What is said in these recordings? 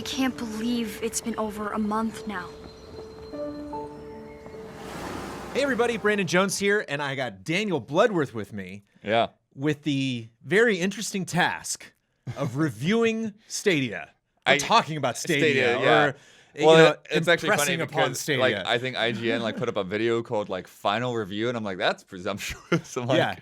I can't believe it's been over a month now. Hey everybody, Brandon Jones here, and I got Daniel Bloodworth with me. Yeah. With the very interesting task of reviewing Stadia. Or talking about Stadia. Yeah. Or, Well, it's actually funny upon because Stadia. like I think IGN put up a video called like final review, and I'm like, that's presumptuous. I'm like,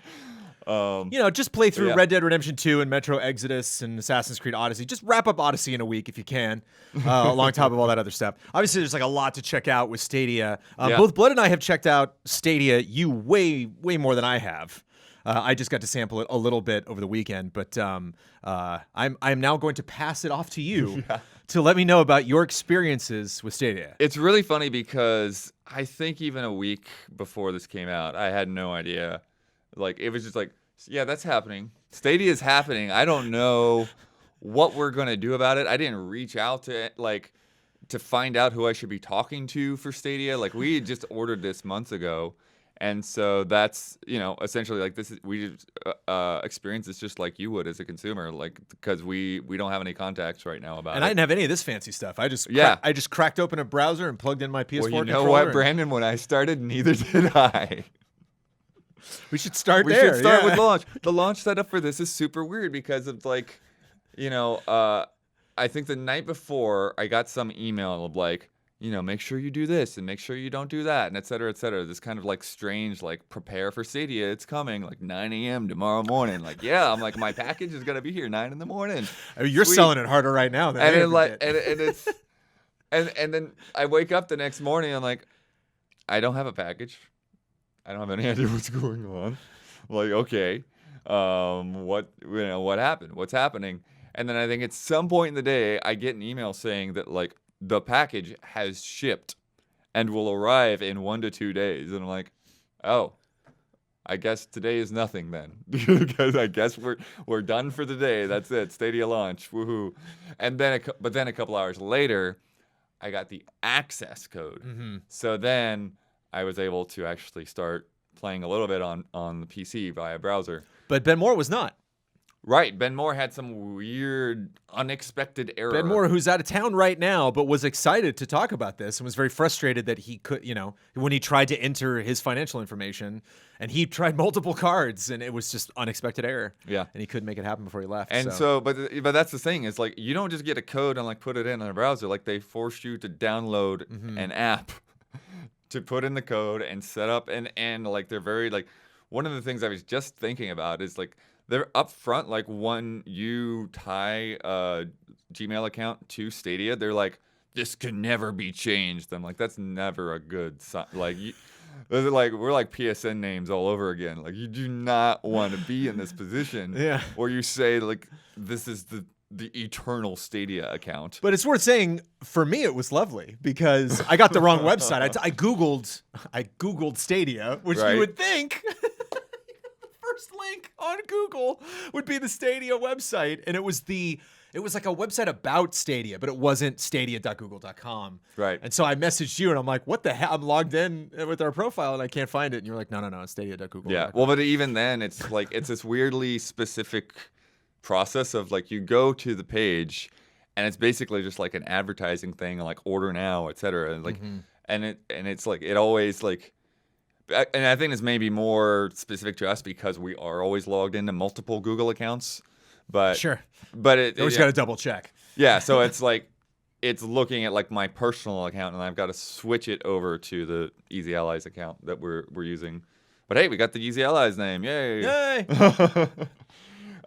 just play through yeah. Red Dead Redemption 2 and Metro Exodus and Assassin's Creed Odyssey. Just wrap up Odyssey in a week if you can, along top of all that other stuff. Obviously, there's like a lot to check out with Stadia. Both Blood and I have checked out Stadia. You way more than I have. I just got to sample it a little bit over the weekend, but I'm now going to pass it off to you to let me know about your experiences with Stadia. It's really funny because I think even a week before this came out, I had no idea. Like, it was just like, yeah, that's happening. Stadia is happening. I don't know what we're going to do about it. I didn't reach out to it, to find out who I should be talking to for Stadia. Like, we had just ordered this months ago. And so that's, essentially like this is, we just experience this just like you would as a consumer, like, because we don't have any contacts right now about it. And I didn't have any of this fancy stuff. I just cracked open a browser and plugged in my PS4 controller. Well, you know what, Brandon? When I started, neither did I. We should start We there. should start with launch. The launch setup for this is super weird because of like, I think the night before I got some email of like, make sure you do this and make sure you don't do that, and et cetera, et cetera. This kind of like strange, like, prepare for Stadia. It's coming like 9 a.m. tomorrow morning. Like, yeah, I'm like, my package is gonna be here 9 in the morning. I mean, you're Sweet. selling it harder right now than and I it ever like, did. and it's, and then I wake up the next morning. I'm like, I don't have a package. I don't have any idea what's going on. I'm like, okay, what happened? What's happening? And then I think at some point in the day, I get an email saying that like, the package has shipped and will arrive in 1 to 2 days. And I'm like, oh, I guess today is nothing then. Because I guess we're done for the day. That's it. Stadia launch. Woohoo. And then a couple hours later, I got the access code. Mm-hmm. So then I was able to actually start playing a little bit on the PC via browser. But Ben Moore was not. Right. Ben Moore had some weird, unexpected error. Ben Moore, who's out of town right now, but was excited to talk about this and was very frustrated that he could, when he tried to enter his financial information and he tried multiple cards and it was just unexpected error. Yeah. And he couldn't make it happen before he left. And but that's the thing is like, you don't just get a code and like put it in a browser. Like they force you to download an app to put in the code and set up and like they're very like, one of the things I was just thinking about is like, they're up front, like when you tie a Gmail account to Stadia, they're like, this can never be changed. I'm like, that's never a good sign. Like, we're like PSN names all over again. Like, you do not want to be in this position where you say, like, this is the eternal Stadia account. But it's worth saying, for me, it was lovely because I got the wrong website. I Googled Stadia, which you would think... First link on Google would be the Stadia website, and it was like a website about Stadia, but it wasn't stadia.google.com. Right. And so I messaged you, and I'm like, what the hell? I'm logged in with our profile, and I can't find it. And you're like, no, it's stadia.google.com. Yeah. Well, but even then, it's like it's this weirdly specific process of like you go to the page, and it's basically just like an advertising thing, like order now, et cetera. And like, and it's like it always like. And I think this may be more specific to us because we are always logged into multiple Google accounts. But sure. But it always got to double check. Yeah, so it's like it's looking at like my personal account, and I've got to switch it over to the Easy Allies account that we're using. But hey, we got the Easy Allies name, yay! Yay!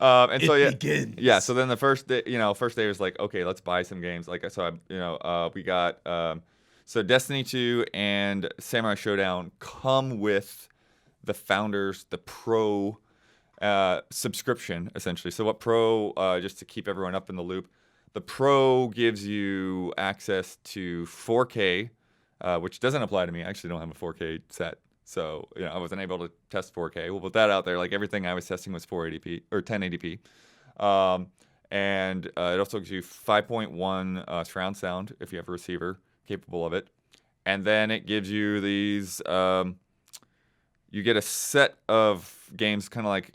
And it so begins. Yeah. So then the first day was like, okay, let's buy some games. Like so, we got. So Destiny 2 and Samurai Showdown come with the Founders, the Pro subscription, essentially. So what Pro, just to keep everyone up in the loop, the Pro gives you access to 4K, which doesn't apply to me. I actually don't have a 4K set. So, I wasn't able to test 4K. We'll put that out there. Like everything I was testing was 480p or 1080p. And it also gives you 5.1 surround sound if you have a receiver capable of it. And then it gives you these, you get a set of games kind of like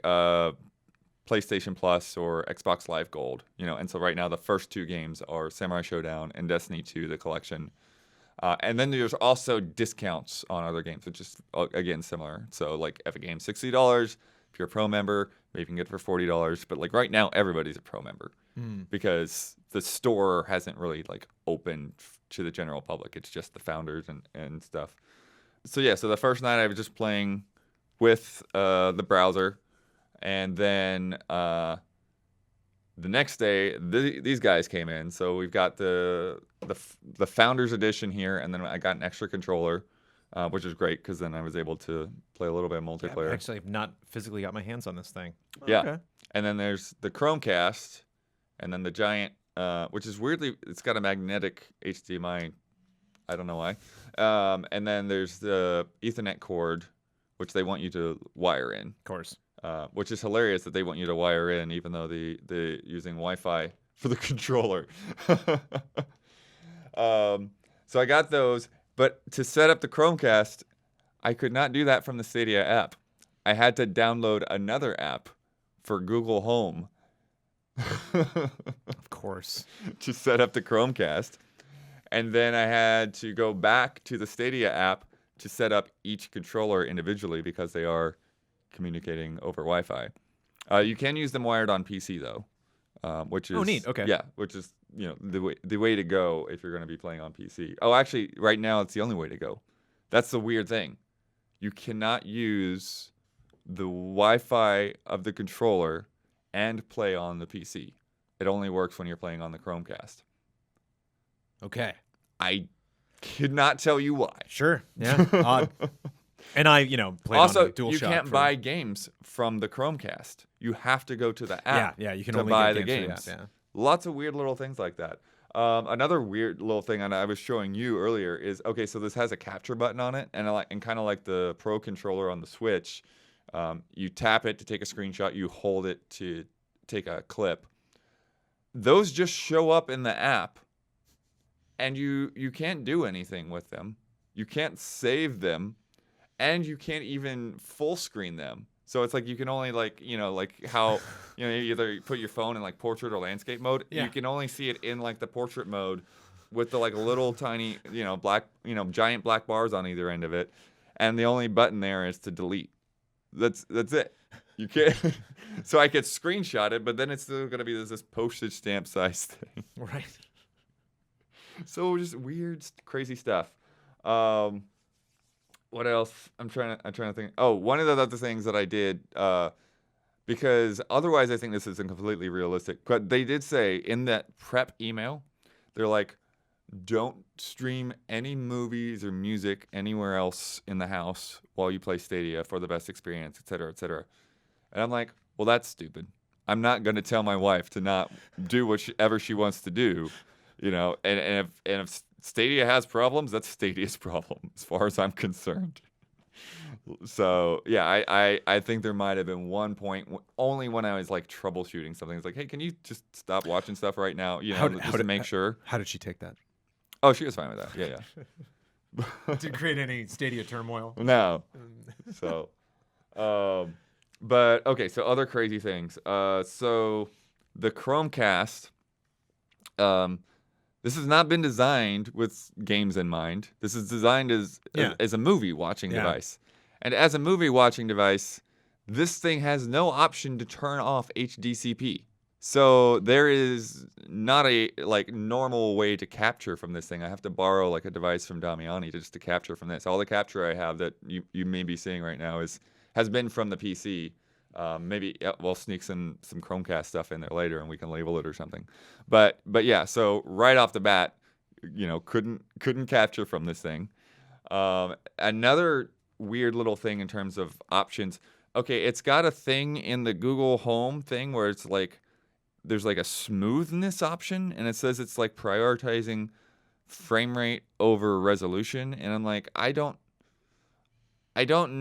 PlayStation Plus or Xbox Live Gold, and so right now the first 2 games are Samurai Showdown and Destiny 2, the collection. And then there's also discounts on other games, which is, again, similar. So, like, if a game's $60, if you're a Pro member, maybe you can get it for $40. But, like, right now, everybody's a Pro member because the store hasn't really, like, opened to the general public. It's just the founders and stuff. So, yeah, so the first night I was just playing with the browser. And then the next day, these guys came in. So we've got the Founders Edition here, and then I got an extra controller, which is great because then I was able to play a little bit of multiplayer. I actually have not physically got my hands on this thing. Yeah. Okay. And then there's the Chromecast, and then the giant, which is weirdly, it's got a magnetic HDMI. I don't know why. And then there's the Ethernet cord, which they want you to wire in. Of course. Which is hilarious that they want you to wire in, even though they're using Wi-Fi for the controller. So I got those, but to set up the Chromecast, I could not do that from the Stadia app. I had to download another app for Google Home. Of course. To set up the Chromecast. And then I had to go back to the Stadia app to set up each controller individually because they are communicating over Wi-Fi. You can use them wired on PC though, which is neat. Okay. Yeah, which is the way to go if you're going to be playing on PC. Oh, actually, right now it's the only way to go. That's the weird thing. You cannot use the Wi-Fi of the controller and play on the PC. It only works when you're playing on the Chromecast. Okay. I could not tell you why. Sure. Yeah. Odd. And I, played Also, on a DualShock. you can't buy games from the Chromecast. You have to go to the app. Yeah, you can to only buy get the games games. through the app, Lots of weird little things like that. Another weird little thing, and I was showing you earlier, is so this has a capture button on it, and kind of like the Pro controller on the Switch, you tap it to take a screenshot, you hold it to take a clip. Those just show up in the app, and you can't do anything with them. You can't save them. And you can't even full screen them. So it's like you can only like how, you either put your phone in like portrait or landscape mode. Yeah. You can only see it in like the portrait mode with the like little tiny, black, giant black bars on either end of it. And the only button there is to delete. That's it. You can't. So I could screenshot it, but then it's still going to be this postage stamp size thing. Right. So just weird, crazy stuff. What else? I'm trying to think. Oh, one of the other things that I did, because otherwise I think this isn't completely realistic. But they did say in that prep email, they're like, don't stream any movies or music anywhere else in the house while you play Stadia for the best experience, et cetera, et cetera. And I'm like, well, that's stupid. I'm not going to tell my wife to not do whatever she wants to do, and if Stadia has problems, that's Stadia's problem as far as I'm concerned. So, yeah, I think there might have been one point, only when I was like troubleshooting something. It's like, hey, can you just stop watching stuff right now? Just to make sure. How did she take that? Oh, she was fine with that. Yeah. Did it create any Stadia turmoil? No. So, but okay, so other crazy things. So the Chromecast, this has not been designed with games in mind. This is designed as a movie watching device. And as a movie watching device, this thing has no option to turn off HDCP. So there is not a normal way to capture from this thing. I have to borrow a device from Damiani just to capture from this. All the capture I have that you may be seeing right now has been from the PC. Maybe we'll sneak some Chromecast stuff in there later, and we can label it or something. But yeah, so right off the bat, couldn't capture from this thing. Another weird little thing in terms of options. Okay, it's got a thing in the Google Home thing where it's there's a smoothness option, and it says it's prioritizing frame rate over resolution, and I'm like, I don't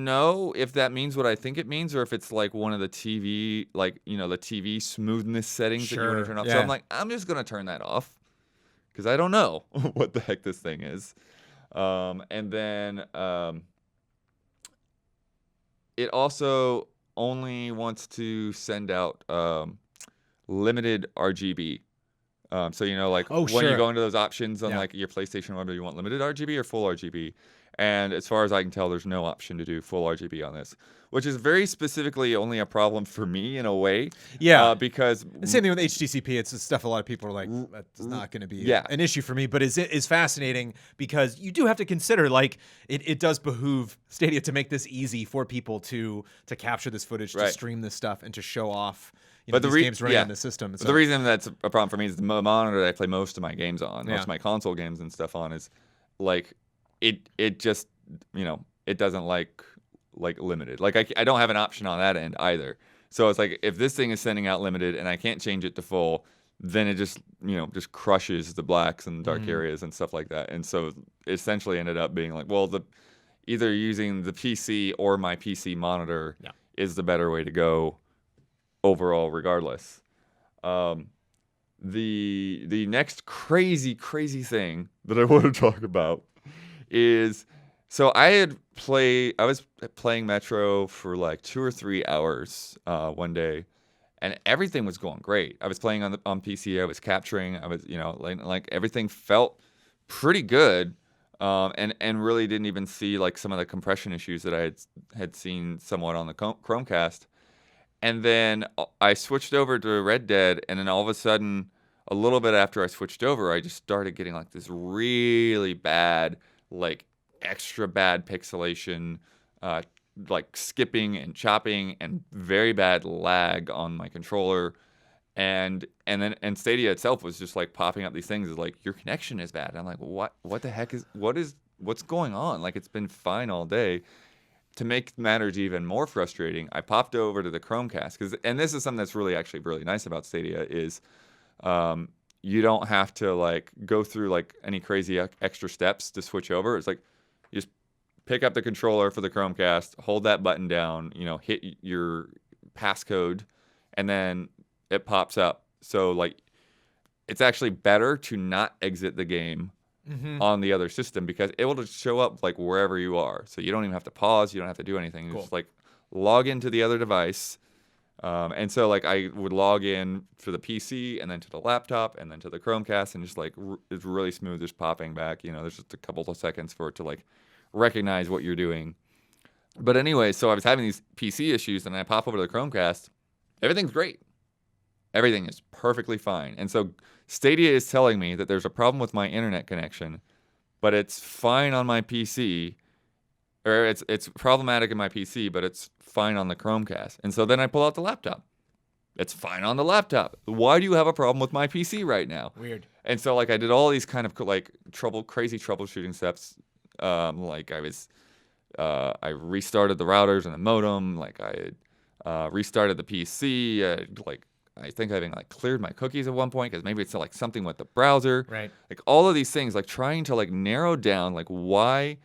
know if that means what I think it means, or if it's one of the TV, the TV smoothness settings that you want to turn off. Yeah. So I'm just going to turn that off because I don't know what the heck this thing is. And then it also, only wants to send out limited RGB. So like Oh, when you sure. go into those options on Yeah. like your PlayStation, whether you want limited RGB or full RGB, and as far as I can tell, there's no option to do full RGB on this, which is very specifically only a problem for me in a way. Yeah. Because The same thing with HTCP. It's the stuff a lot of people are like, that's not going to be Yeah. an issue for me, but is fascinating because you do have to consider, like, it does behoove Stadia to make this easy for people to capture this footage, to Right. stream this stuff, and to show off But these games running on the system. But So, the reason that's a problem for me is the monitor that I play most of my games on, most Yeah. of my console games and stuff on, is like it just it doesn't like limited. Like I don't have an option on that end either. So it's like if this thing is sending out limited and I can't change it to full, then it just just crushes the blacks and dark areas and stuff like that. And so essentially ended up being like, well, either using the PC or my PC monitor is the better way to go overall, regardless. The next crazy thing that I want to talk about is, so I was playing Metro for like 2 or 3 hours one day, and everything was going great. I was playing on PC. I was capturing. I was like everything felt pretty good, and really didn't even see like some of the compression issues that I had seen somewhat on the Chromecast. And then I switched over to Red Dead, and then all of a sudden, a little bit after I switched over, I just started getting like this really bad, like extra bad pixelation, like skipping and chopping, and very bad lag on my controller. And Stadia itself was just like popping up these things, like your connection is bad. And I'm like, what the heck what's going on? Like, it's been fine all day. To make matters even more frustrating, I popped over to the Chromecast, and this is something that's actually really nice about Stadia is you don't have to like go through like any crazy extra steps to switch over. It's like you just pick up the controller for the Chromecast, hold that button down, hit your passcode, and then it pops up. So like it's actually better to not exit the game on the other system, because it will just show up like wherever you are. So you don't even have to pause. You don't have to do anything. You just like log into the other device. And so like I would log in for the PC and then to the laptop and then to the Chromecast, and just like it's really smooth, just popping back. There's just a couple of seconds for it to like recognize what you're doing. But anyway, so I was having these PC issues, and I pop over to the Chromecast. Everything's great. Everything is perfectly fine. And so Stadia is telling me that there's a problem with my internet connection, but it's fine on my PC, or it's problematic in my PC, but it's fine on the Chromecast. And so then I pull out the laptop. It's fine on the laptop. Why do you have a problem with my PC right now? Weird. And so like I did all these kind of like crazy troubleshooting steps. Like I restarted the routers and the modem. Like I had restarted the PC. I think I even like cleared my cookies at one point, because maybe it's like something with the browser. Right. Like all of these things, like trying to like narrow down like why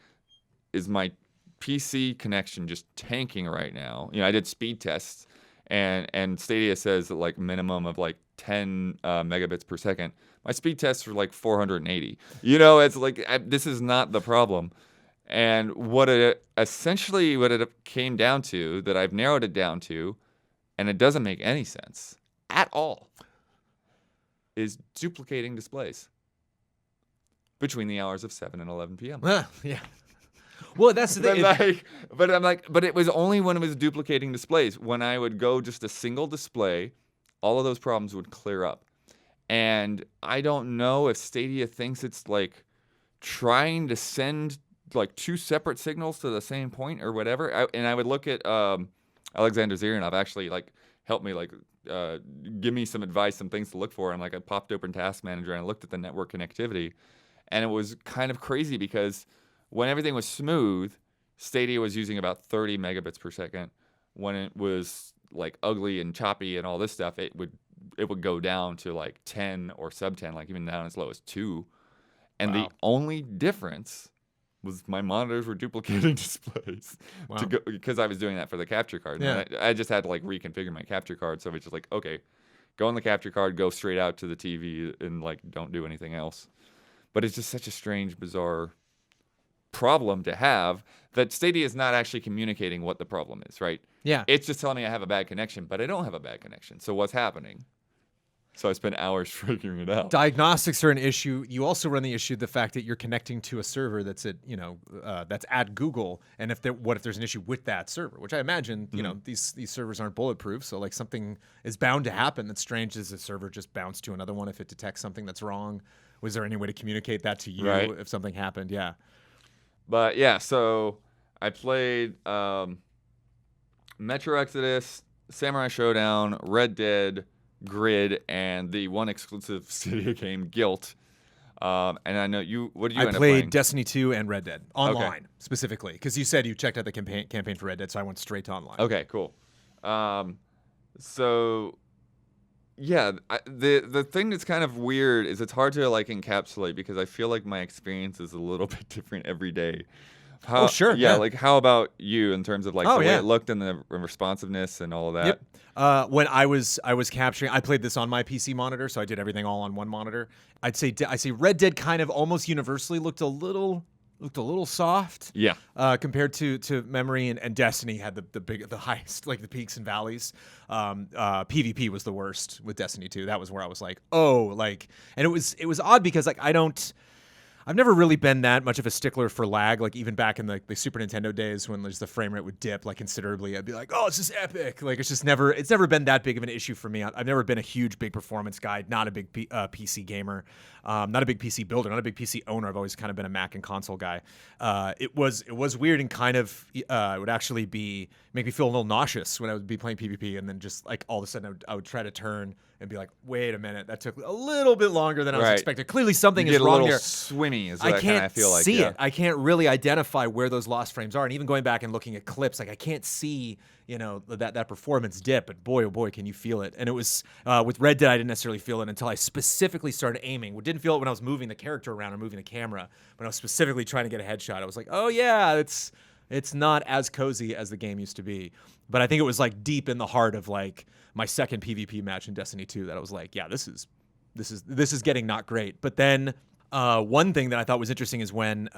is my PC connection just tanking right now? I did speed tests, and Stadia says that like minimum of like 10 megabits per second. My speed tests were like 480. It's like this is not the problem. And what it came down to, that I've narrowed it down to, and it doesn't make any sense at all, is duplicating displays between the hours of 7 and 11 p.m. Yeah. Well, that's the thing. But it was only when it was duplicating displays. When I would go just a single display, all of those problems would clear up. And I don't know if Stadia thinks it's like trying to send like two separate signals to the same point or whatever. I would look at Alexander Zirinov actually like helped me like give me some advice, some things to look for. And like I popped open Task Manager and I looked at the network connectivity, and it was kind of crazy because when everything was smooth, Stadia was using about 30 megabits per second. When it was like ugly and choppy and all this stuff, it would go down to like 10 or sub 10, like even down as low as 2. And Wow. the only difference was my monitors were duplicating displays. Wow. Because I was doing that for the capture card. Yeah. And I just had to like reconfigure my capture card. So it was just like, okay, go on the capture card, go straight out to the TV, and like don't do anything else. But it's just such a strange, bizarre problem to have, that Stadia is not actually communicating what the problem is, right? Yeah. It's just telling me I have a bad connection, but I don't have a bad connection. So what's happening? So I spent hours figuring it out. Diagnostics are an issue. You also run the issue the fact that you're connecting to a server that's at that's at Google, and what if there's an issue with that server? Which I imagine these servers aren't bulletproof, so like something is bound to happen. That's strange. Does the server just bounce to another one if it detects something that's wrong? Was there any way to communicate that to you if something happened? Yeah. But yeah, so I played Metro Exodus, Samurai Showdown, Red Dead, Grid, and the one exclusive Stadia game, Gylt. And I know you. What did you end up playing? I played Destiny 2 and Red Dead online specifically because you said you checked out the campaign for Red Dead, so I went straight to online. Okay, cool. So yeah, the thing that's kind of weird is it's hard to like encapsulate because I feel like my experience is a little bit different every day. Oh, sure. Yeah, like how about you in terms of like the way it looked and the responsiveness and all of that? Yep. When I was capturing, I played this on my PC monitor, so I did everything all on one monitor. I say Red Dead kind of almost universally looked a little soft. Yeah. Compared to Memory, and Destiny had the highest, like the peaks and valleys. PvP was the worst with Destiny 2. That was where I was like, and it was odd because like I've never really been that much of a stickler for lag. Like even back in the Super Nintendo days when the frame rate would dip like considerably, I'd be like, "Oh, it's just epic!" Like it's never been that big of an issue for me. I've never been a huge big performance guy. Not a big PC gamer. Not a big PC builder. Not a big PC owner. I've always kind of been a Mac and console guy. It was weird and kind of it would actually make me feel a little nauseous when I would be playing PvP, and then just like all of a sudden I would try to turn and be like, wait a minute, that took a little bit longer than I was expecting. Clearly something is wrong here. Swimmy is I what can't I feel like. See it. I can't really identify where those lost frames are. And even going back and looking at clips, like I can't see, that performance dip. But boy, oh boy, can you feel it. And it was with Red Dead, I didn't necessarily feel it until I specifically started aiming. We didn't feel it when I was moving the character around or moving the camera. When I was specifically trying to get a headshot, I was like, oh yeah, it's not as cozy as the game used to be. But I think it was like deep in the heart of like my second PvP match in Destiny 2 that I was like, yeah, this is getting not great. But then one thing that I thought was interesting is when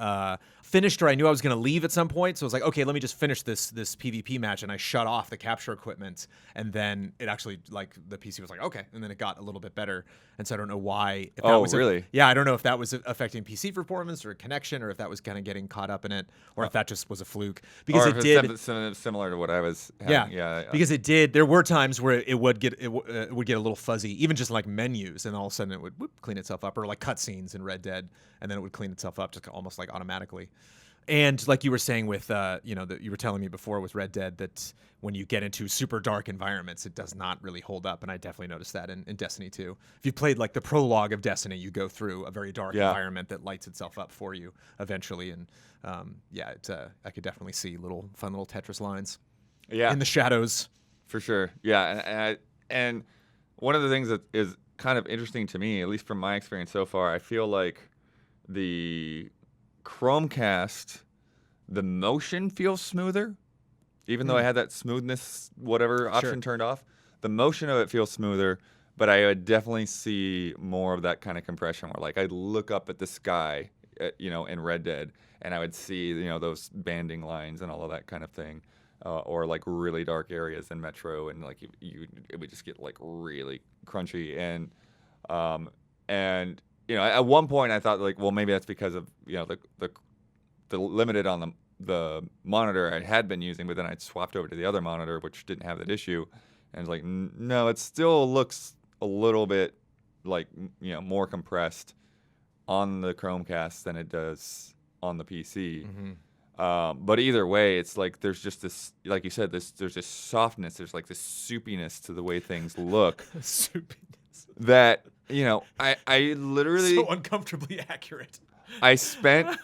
finished, or I knew I was going to leave at some point, so I was like, okay, let me just finish this PvP match, and I shut off the capture equipment, and then it actually, like, the PC was like, okay, and then it got a little bit better, and so I don't know why. If that was really? Yeah, I don't know if that was affecting PC performance or a connection, or if that was kind of getting caught up in it, or if that just was a fluke. Because it did similar to what I was having. Yeah. Because it did. There were times where it would get a little fuzzy, even just like menus, and all of a sudden it would clean itself up, or like cutscenes in Red Dead, and then it would clean itself up just almost like automatically. And like you were saying with, that you were telling me before with Red Dead, that when you get into super dark environments, it does not really hold up. And I definitely noticed that in Destiny 2. If you played like the prologue of Destiny, you go through a very dark environment that lights itself up for you eventually. And I could definitely see fun little Tetris lines in the shadows. For sure. Yeah. And one of the things that is kind of interesting to me, at least from my experience so far, I feel like the Chromecast, the motion feels smoother, even though I had that smoothness whatever option turned off. The motion of it feels smoother, but I would definitely see more of that kind of compression where like I'd look up at the sky, in Red Dead, and I would see those banding lines and all of that kind of thing, or like really dark areas in Metro, and like it would just get like really crunchy and at one point I thought like, well, maybe that's because of the limited on the monitor I had been using, but then I swapped over to the other monitor which didn't have that issue, and it's like no, it still looks a little bit like more compressed on the Chromecast than it does on the PC. But either way, it's like there's just this, like you said, there's this softness, there's like this soupiness to the way things look. Soupiness. That I literally so uncomfortably accurate. I spent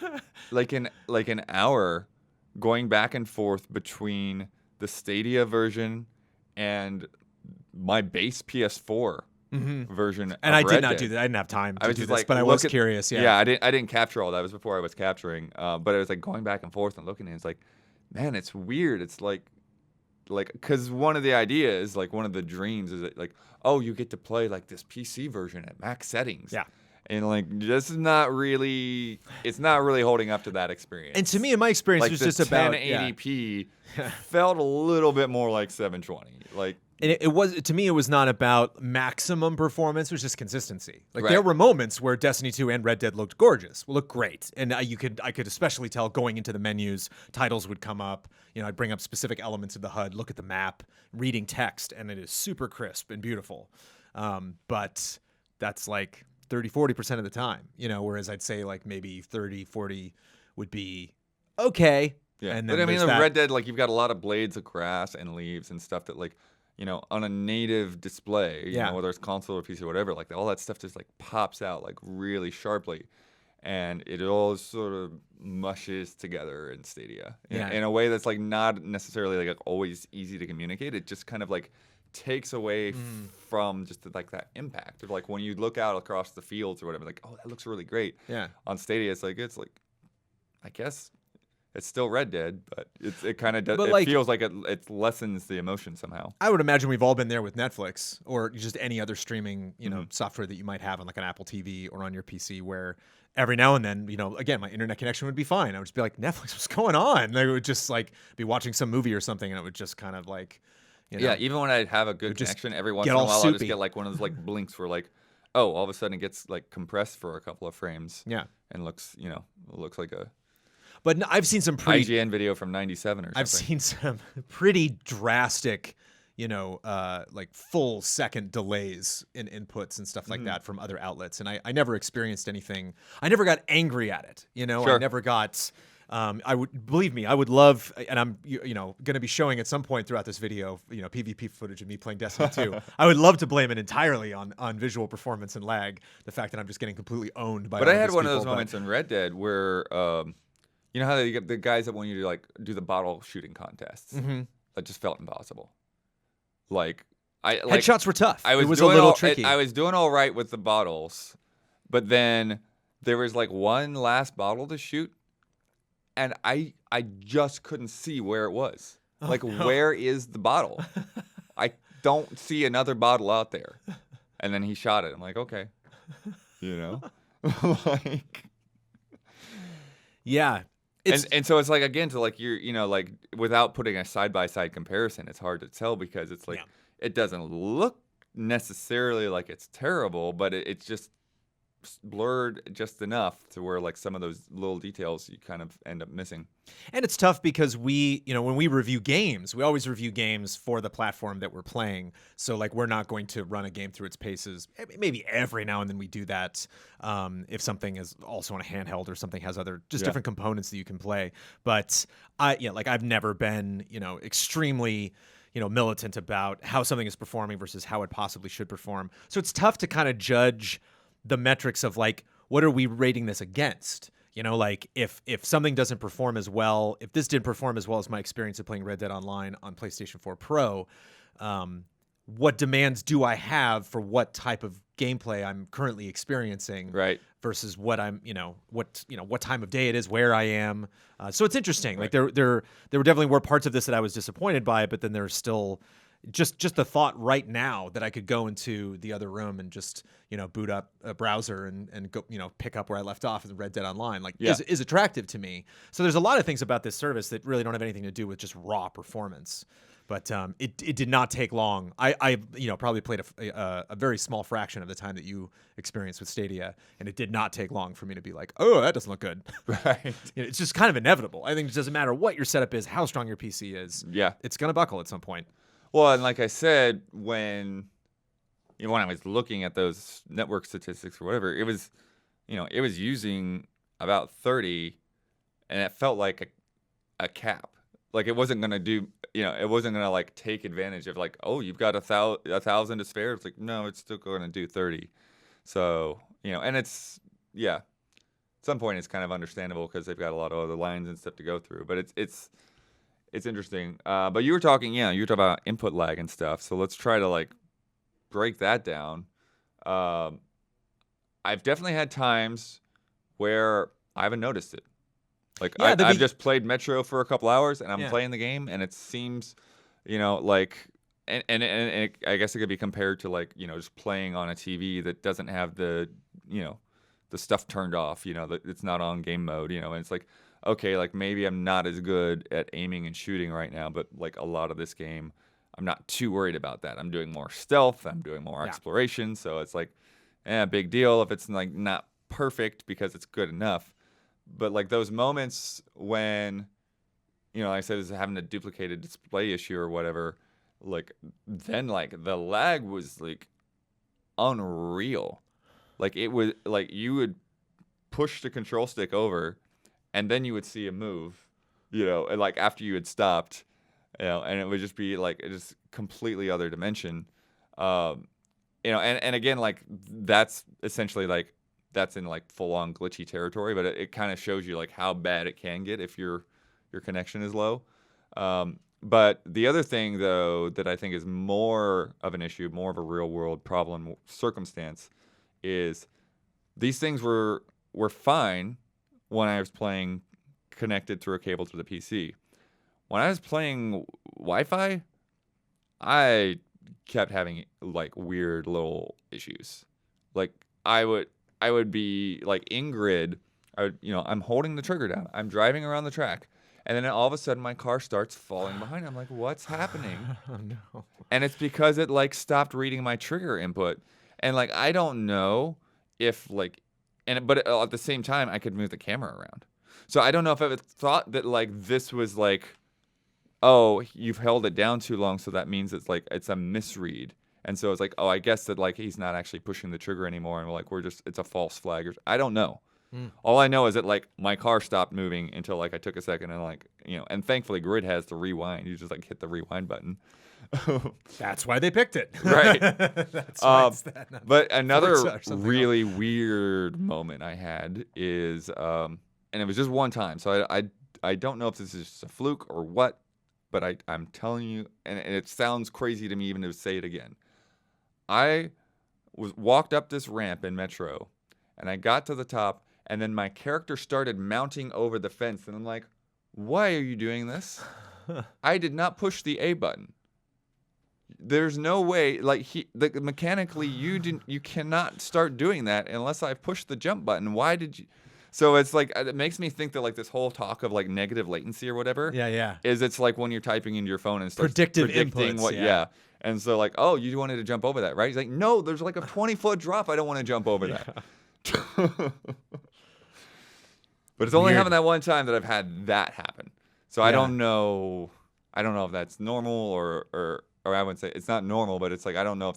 like an hour going back and forth between the Stadia version and my base PS4 version. And I did not Dead. do that. I didn't have time to do this, like, but I was curious. Yeah, I didn't capture all that. It was before I was capturing. But it was like going back and forth and looking at it. It's like, man, it's weird. It's like because one of the ideas, like one of the dreams is that like, oh, you get to play like this PC version at max settings. Yeah. And like this is not really, it's not really holding up to that experience. And to me, in my experience, like it was the just about 1080p felt a little bit more like 720. Like, and it was, to me, it was not about maximum performance. It was just consistency. Like Right. there were moments where Destiny 2 and Red Dead looked gorgeous, looked great, and I could especially tell going into the menus, titles would come up. You know, I'd bring up specific elements of the HUD, look at the map, reading text, and it is super crisp and beautiful. But that's like 30-40% of the time, you know, whereas I'd say like maybe 30-40 would be okay. yeah. And then But I mean, there's the that- Red Dead, like you've got a lot of blades of grass and leaves and stuff that like, you know, on a native display, you Yeah. know, whether it's console or PC or whatever, like all that stuff just like pops out like really sharply. And it all sort of mushes together in Stadia in a way that's like not necessarily like always easy to communicate. It just kind of like takes away from just like that impact of like when you look out across the fields or whatever, like, oh, that looks really great. Yeah. On Stadia, it's like, I guess it's still Red Dead, but it kind of does. But, It like, feels like it lessens the emotion somehow. I would imagine we've all been there with Netflix or just any other streaming, you know, software that you might have on like an Apple TV or on your PC where every now and then, you know, again, my internet connection would be fine. I would just be like, Netflix, what's going on? They would just like be watching some movie or something and it would just kind of like, you know, Yeah, even when I have a good just connection, every once get in a all while I'll just soupy. get like one of those like blinks where like, oh, all of a sudden it gets like compressed for a couple of frames. Yeah. And looks, you know, looks like a But no, I've seen some pretty IGN video from '97 or something. I've seen some pretty drastic, you know, like full second delays in inputs and stuff like that from other outlets. And I never experienced anything. I never got angry at it. You know, I Sure. never got. I would believe me. I would love, and I'm you know going to be showing at some point throughout this video, you know, PvP footage of me playing Destiny 2. I would love to blame it entirely on visual performance and lag. The fact that I'm just getting completely owned by. But all I had these one of people, those but- moments in Red Dead where, you know how they get the guys that want you to like do the bottle shooting contests. That just felt impossible. Like Headshots were tough. I was it was a doing little all, tricky. I was doing all right with the bottles, but then there was like one last bottle to shoot, and I just couldn't see where it was. Like, where is the bottle? I don't see another bottle out there. And then he shot it. I'm like, okay, you know, like. Yeah. It's, And so it's like, again, to like you know, like without putting a side by side comparison, it's hard to tell because it's like it doesn't look necessarily like it's terrible, but it's just blurred just enough to where like some of those little details you kind of end up missing. and it's tough because we, you know, when we review games, we always review games for the platform that we're playing. So like we're not going to run a game through its paces. Maybe every now and then we do that if something is also on a handheld or something has other just different components that you can play. But like I've never been, you know, extremely, you know, militant about how something is performing versus how it possibly should perform. So it's tough to kind of judge the metrics of like, what are we rating this against? You know, like if something doesn't perform as well, if this didn't perform as well as my experience of playing Red Dead Online on PlayStation 4 Pro, what demands do I have for what type of gameplay I'm currently experiencing, Right. versus what I'm, what time of day it is, where I am. So it's interesting. Like there definitely were parts of this that I was disappointed by, but then there's still just the thought right now that I could go into the other room and just, you know, boot up a browser and go, you know, pick up where I left off in Red Dead Online, like is attractive to me. So there's a lot of things about this service that really don't have anything to do with just raw performance. But it did not take long. I you know, probably played a very small fraction of the time that you experienced with Stadia, and it did not take long for me to be like, oh, that doesn't look good. Right. You know, it's just kind of inevitable. I think it doesn't matter what your setup is, how strong your PC is. Yeah. It's gonna buckle at some point. Well, and like I said, when I was looking at those network statistics or whatever, it was, you know, it was using about 30, and it felt like a cap. Like it wasn't gonna do, you know, it wasn't gonna like take advantage of like, oh, you've got 1,000 to spare. It's like, no, it's still gonna do 30. So, you know, and it's at some point it's kind of understandable because they've got a lot of other lines and stuff to go through. But it's interesting. But you were talking about input lag and stuff. So let's try to like break that down. I've definitely had times where I haven't noticed it. Like I've just played Metro for a couple hours and I'm playing the game and it seems, you know, like, and I guess it could be compared to like, you know, just playing on a TV that doesn't have the, you know, the stuff turned off, it's not on game mode, and it's like, okay, like maybe I'm not as good at aiming and shooting right now, but like a lot of this game, I'm not too worried about that. I'm doing more stealth, I'm doing more exploration, so it's like, big deal if it's like not perfect because it's good enough. But like those moments when, like I said, is having a duplicated display issue or whatever, like then like the lag was like unreal. Like it was like you would push the control stick over and then you would see a move, and like after you had stopped, and it would just be like just completely other dimension. And again, like that's essentially like that's in like full on glitchy territory, but it kind of shows you like how bad it can get if your connection is low. But the other thing though that I think is more of an issue, more of a real world problem circumstance, is these things were fine when I was playing connected through a cable to the PC. When I was playing Wi-Fi, I kept having like weird little issues. Like I would be like in grid, I'm holding the trigger down. I'm driving around the track. And then all of a sudden my car starts falling behind. I'm like, what's happening? Oh no. And it's because it like stopped reading my trigger input. And like I don't know if like but at the same time I could move the camera around. So I don't know if I thought that like this was like, oh, you've held it down too long, so that means it's like it's a misread. And so it's like, oh, I guess that like he's not actually pushing the trigger anymore, and we're like it's a false flag. I don't know. All I know is that like my car stopped moving until like I took a second and like and thankfully Grid has the rewind. You just like hit the rewind button. That's why they picked it. Right. That's why it's that. But another really weird moment I had is and it was just one time, so I don't know if this is just a fluke or what, but I'm telling you, and it sounds crazy to me even to say it again. I walked up this ramp in Metro, and I got to the top, and then my character started mounting over the fence, and I'm like, why are you doing this? I did not push the A button. There's no way, like mechanically, you cannot start doing that unless I push the jump button. Why did you? So it's like, it makes me think that like this whole talk of like negative latency or whatever. Yeah. Is it's like when you're typing into your phone and it starts predicting inputs, what. Yeah. And so like, oh, you wanted to jump over that, right? He's like, no, there's like a 20-foot drop. I don't want to jump over that. But it's only happened that one time that I've had that happen. So I don't know. I don't know if that's normal or I wouldn't say it's not normal, but it's like I don't know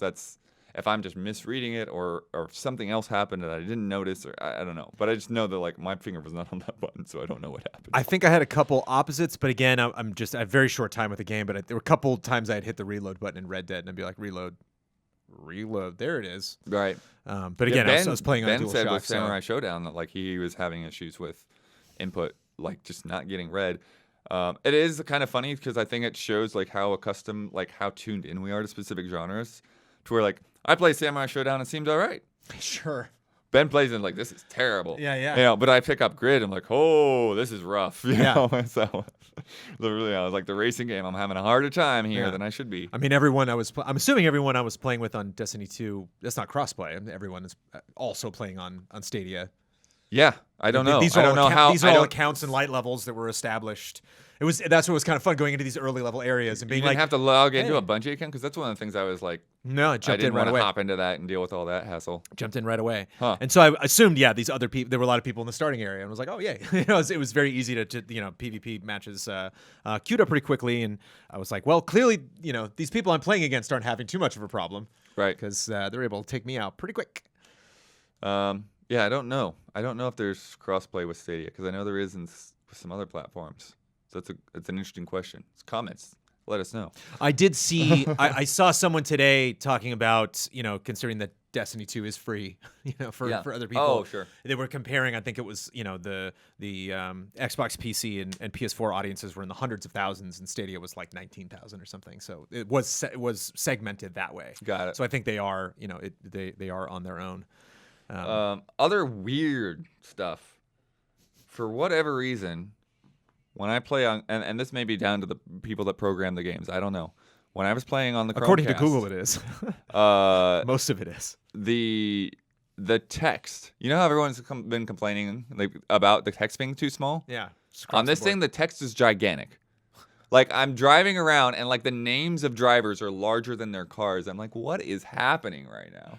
if I'm just misreading it or something else happened that I didn't notice, or I don't know. But I just know that like my finger was not on that button, so I don't know what happened. I think I had a couple opposites, but again, I have very short time with the game. But there were a couple times I'd hit the reload button in Red Dead, and I'd be like, reload, there it is. Right. But again, I was playing on DualShock. Ben said with Samurai Showdown that like he was having issues with input, like just not getting read. It is kind of funny because I think it shows like how accustomed, like how tuned in we are to specific genres, to where like I play Samurai Showdown and it seems all right. Sure. Ben plays and like this is terrible. Yeah. But I pick up Grid. I'm like, oh, this is rough. You know? So literally, I was like the racing game. I'm having a harder time here than I should be. I mean, I'm assuming everyone I was playing with on Destiny 2. That's not crossplay. Everyone is also playing on Stadia. Yeah, I don't know. These are all accounts and light levels that were established. That's what was kind of fun going into these early level areas and being you didn't have to log into a Bungie account, because that's one of the things I was like. No, I didn't want to hop into that and deal with all that hassle. Jumped in right away, huh. And so I assumed, these other people. There were a lot of people in the starting area, and I was like, oh yeah, it was very easy to PvP matches queued up pretty quickly, and I was like, well, clearly, these people I'm playing against aren't having too much of a problem, right? Because they're able to take me out pretty quick. Yeah, I don't know. I don't know if there's crossplay with Stadia, because I know there is with some other platforms. So it's an interesting question. It's comments. Let us know. I did see. I saw someone today talking about considering that Destiny 2 is free, for other people. Oh, sure. They were comparing. I think it was the Xbox PC and PS4 audiences were in the hundreds of thousands, and Stadia was like 19,000 or something. So it was segmented that way. Got it. So I think they are they are on their own. Other weird stuff. For whatever reason, when I play on, and this may be down to the people that program the games, I don't know. When I was playing on the Chromecast, according to Google, it is. Most of it is. the text. You know how everyone's been complaining about the text being too small? Yeah. On this thing, the text is gigantic. Like, I'm driving around, and, like, the names of drivers are larger than their cars. I'm like, what is happening right now?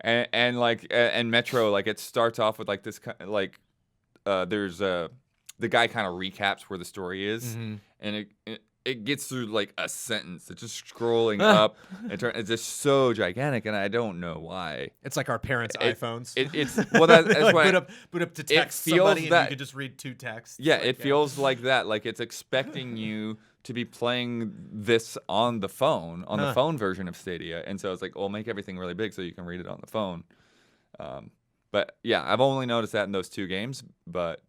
And Metro, like, it starts off with, like, this, like, there's the guy kind of recaps where the story is, and it gets through, like, a sentence. It's just scrolling up. It's just so gigantic, and I don't know why. It's like our parents' iPhones. It's well, that's like why boot up to text somebody, and you can just read 2 texts. Yeah, like, it feels like that. Like, it's expecting you to be playing this on the phone, on the phone version of Stadia. And so it's like, well, make everything really big so you can read it on the phone. But yeah, I've only noticed that in those 2 games, but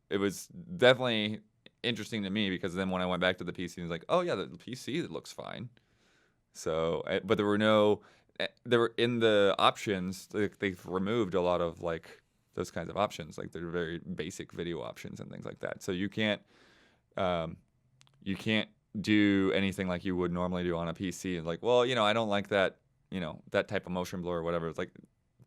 it was definitely interesting to me because then when I went back to the PC, it was like, oh yeah, the PC looks fine. So, but there were in the options, they've removed a lot of like those kinds of options, like they're very basic video options and things like that. So you can't do anything like you would normally do on a PC. And like, well, I don't like that, that type of motion blur or whatever. It's like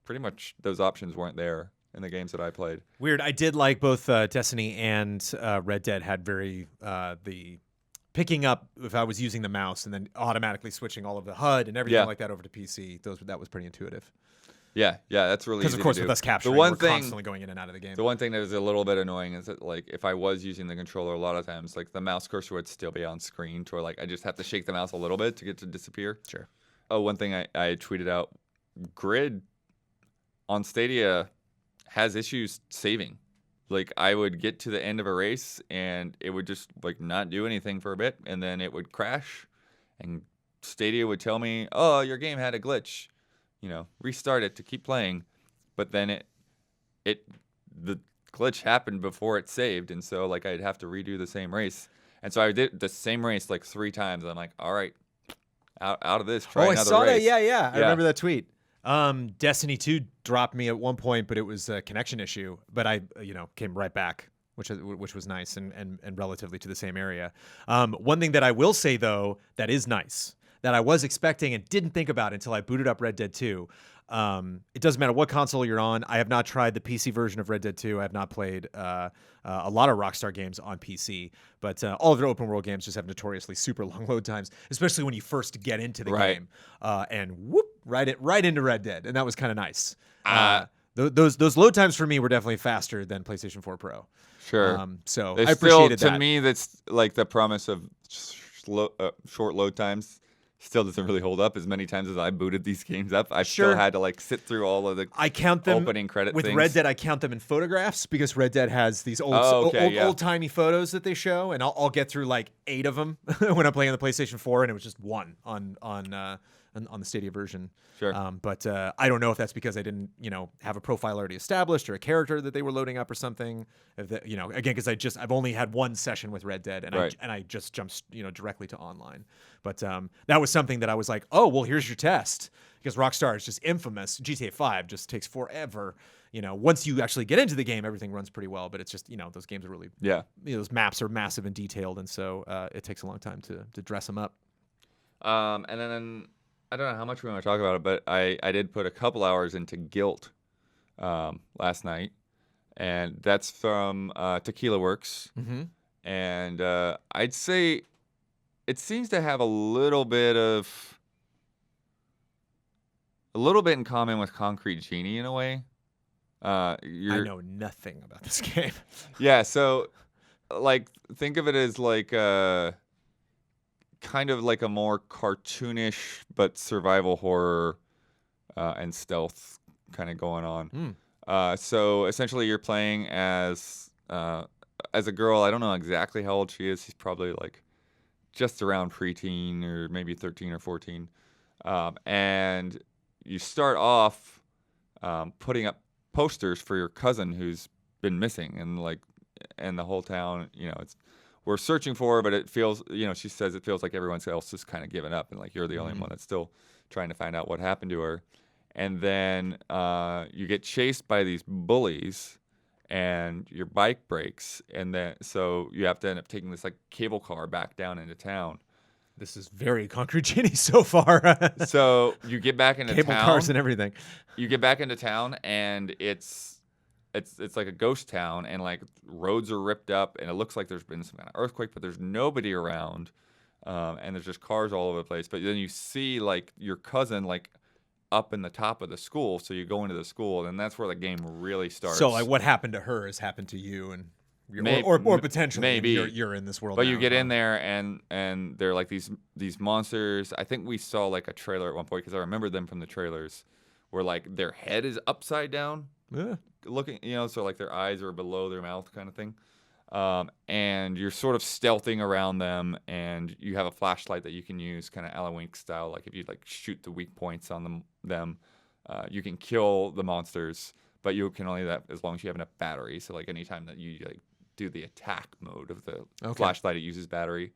pretty much those options weren't there in the games that I played. Weird. I did like both Destiny and Red Dead had very the picking up if I was using the mouse and then automatically switching all of the HUD and everything like that over to PC. That was pretty intuitive. Yeah, that's really easy because of course to do. with us capturing, we're constantly going in and out of the game. The one thing that is a little bit annoying is that like if I was using the controller a lot of times, like the mouse cursor would still be on screen to where like I just have to shake the mouse a little bit to get it to disappear. Sure. Oh, one thing I tweeted out, Grid on Stadia has issues saving. Like I would get to the end of a race and it would just like not do anything for a bit and then it would crash and Stadia would tell me, oh, your game had a glitch. Restart it to keep playing, but then the glitch happened before it saved, and so like I'd have to redo the same race, and so I did the same race like 3 times. And I'm like, all right, out of this, try another race. I saw that. Yeah, I remember that tweet. Destiny 2 dropped me at one point, but it was a connection issue. But I, came right back, which was nice and relatively to the same area. One thing that I will say though that is nice, that I was expecting and didn't think about until I booted up Red Dead 2. It doesn't matter what console you're on. I have not tried the PC version of Red Dead 2. I have not played a lot of Rockstar games on PC, but all of their open world games just have notoriously super long load times, especially when you first get into the game. And whoop, right into Red Dead, and that was kind of nice. Those load times for me were definitely faster than PlayStation 4 Pro. Sure. So There's I appreciated still, that. To me, that's like the promise of short load times. Still doesn't really hold up. As many times as I booted these games up, I've still had to like sit through all of the opening credit with things. Red Dead. I count them in photographs because Red Dead has these old old-timey photos that they show, and I'll get through like 8 of them when I'm playing on the PlayStation 4, and it was just 1 on the Stadia version. Sure. But I don't know if that's because I didn't, have a profile already established or a character that they were loading up or something. Again, because I've only had 1 session with Red Dead, and I just jumped, directly to online. But that was something that I was like, oh, well, here's your test, because Rockstar is just infamous. GTA 5 just takes forever. Once you actually get into the game, everything runs pretty well. But it's just, those games are really, those maps are massive and detailed, and so it takes a long time to dress them up. And then. I don't know how much we want to talk about it, but I did put a couple hours into Gylt last night, and that's from Tequila Works. Mm-hmm. And I'd say it seems to have a little bit in common with Concrete Genie in a way. I know nothing about this game. Yeah, so like think of it as like kind of like a more cartoonish but survival horror and stealth kind of going on. So essentially you're playing as a girl. I don't know exactly how old she is. She's probably like just around preteen or maybe 13 or 14. And you start off putting up posters for your cousin who's been missing, and the whole town, we're searching for her, but it feels, she says it feels like everyone else has kind of given up, and like you're the only one that's still trying to find out what happened to her. And then you get chased by these bullies, and your bike breaks, and then so you have to end up taking this like cable car back down into town. This is very Concrete Genie so far. So you get back into Cable town. cars and everything. You get back into town, and it's like a ghost town, and like roads are ripped up, and it looks like there's been some kind of earthquake, but there's nobody around, and there's just cars all over the place. But then you see like your cousin like up in the top of the school, so you go into the school, and that's where the game really starts. So like what happened to her has happened to you, and or potentially maybe you're in this world. But now you get as in there, and they're like these monsters. I think we saw like a trailer at one point because I remember them from the trailers, where like their head is upside down, looking, so like their eyes are below their mouth, kind of thing. And you're sort of stealthing around them, and you have a flashlight that you can use, kind of a la Wink style. Like if you like shoot the weak points on them, you can kill the monsters, but you can only do that as long as you have enough battery. So like anytime that you like do the attack mode of the flashlight, it uses battery.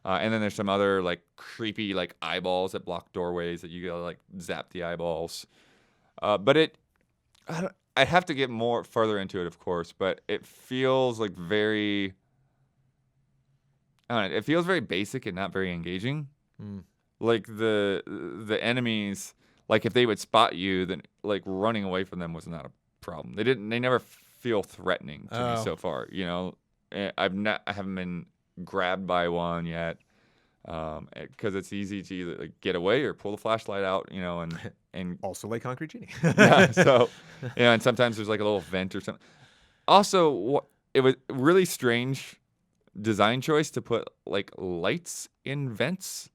And then there's some other like creepy like eyeballs that block doorways that you gotta like zap the eyeballs. But I have to get more further into it, of course, but it feels like very, I don't know, it feels very basic and not very engaging. Like the enemies, like if they would spot you, then like running away from them was not a problem. They never feel threatening to me so far. I haven't been grabbed by one yet. Because it's easy to either like, get away or pull the flashlight out, and also like Concrete Genie. Yeah, so and sometimes there's like a little vent or something. Also, it was really strange design choice to put like lights in vents.